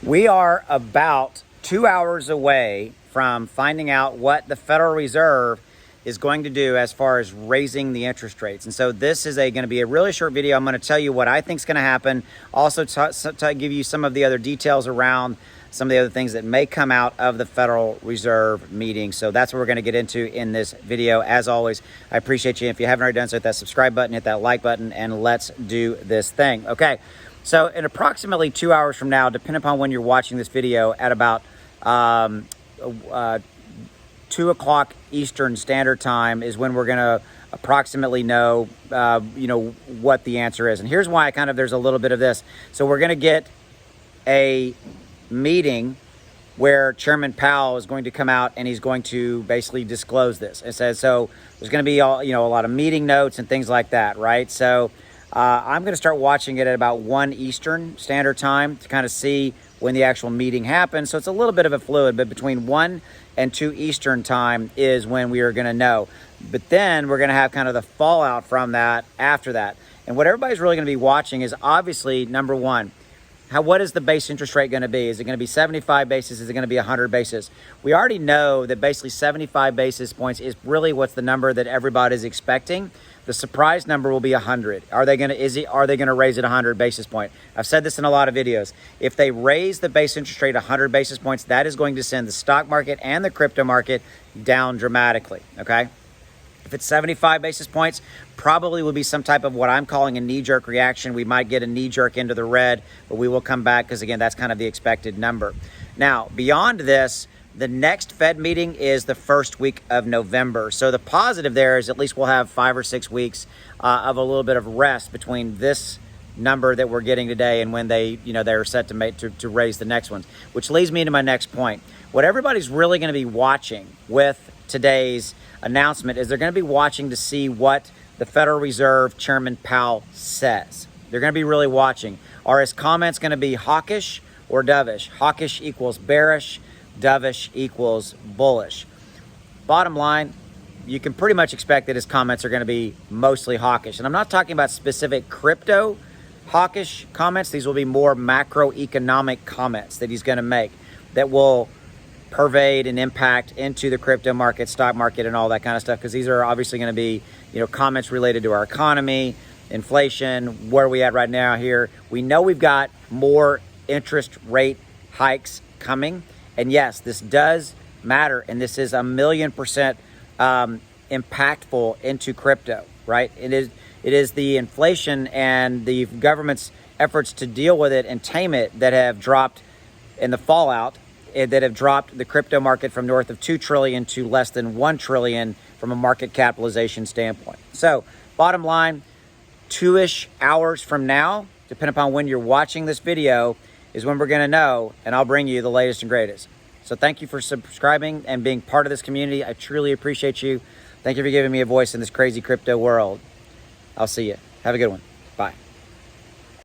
We are about 2 hours away from finding out what the Federal Reserve is going to do as far as raising the interest rates. And so this is going to be a really short video. I'm going to tell you what I think is going to happen. Also to give you some of the other details around some of the other things that may come out of the Federal Reserve meeting. So that's what we're going to get into in this video. As always, I appreciate you. If you haven't already done so, hit that subscribe button, hit that like button, and let's do this thing. Okay. So in approximately 2 hours from now, depending upon when you're watching this video, at about 2 o'clock Eastern Standard Time is when we're going to approximately know, what the answer is. And here's why there's a little bit of this. So we're going to get a meeting where Chairman Powell is going to come out and he's going to basically disclose this. It says, so there's going to be a lot of meeting notes and things like that, right? So I'm going to start watching it at about 1 Eastern Standard Time to kind of see when the actual meeting happens. So it's a little bit of a fluid, but between 1 and 2 Eastern Time is when we are going to know. But then we're going to have kind of the fallout from that after that. And what everybody's really going to be watching is obviously, number one, what is the base interest rate going to be? Is it going to be 75 basis? Is it going to be 100 basis? We already know that basically 75 basis points is really what's the number that everybody's expecting. The surprise number will be 100. Are they going to raise it 100 basis point? I've said this in a lot of videos. If they raise the base interest rate 100 basis points, that is going to send the stock market and the crypto market down dramatically, okay? If it's 75 basis points, probably will be some type of what I'm calling a knee-jerk reaction. We might get a knee-jerk into the red, but we will come back because, again, that's kind of the expected number. Now, beyond this, the next Fed meeting is the first week of November. So the positive there is at least we'll have 5 or 6 weeks of a little bit of rest between this number that we're getting today and when they're set to raise the next ones, which leads me to my next point. What everybody's really going to be watching with today's announcement is they're going to be watching to see what the Federal Reserve Chairman Powell says. They're going to be really watching. Are his comments going to be hawkish or dovish? Hawkish equals bearish, dovish equals bullish. Bottom line, you can pretty much expect that his comments are going to be mostly hawkish. And I'm not talking about specific crypto hawkish comments. These will be more macroeconomic comments that he's going to make that will pervade and impact into the crypto market, stock market, and all that kind of stuff, because these are obviously going to be, comments related to our economy, inflation, where are we at right now here. We know we've got more interest rate hikes coming. And yes, this does matter. And this is 1,000,000% impactful into crypto, right? It is the inflation and the government's efforts to deal with it and tame it that have dropped in the fallout, that have dropped the crypto market from north of 2 trillion to less than 1 trillion from a market capitalization standpoint. So bottom line, 2-ish hours from now, depending upon when you're watching this video, is when we're going to know, and I'll bring you the latest and greatest. So thank you for subscribing and being part of this community. I truly appreciate you. Thank you for giving me a voice in this crazy crypto world. I'll see you. Have a good one.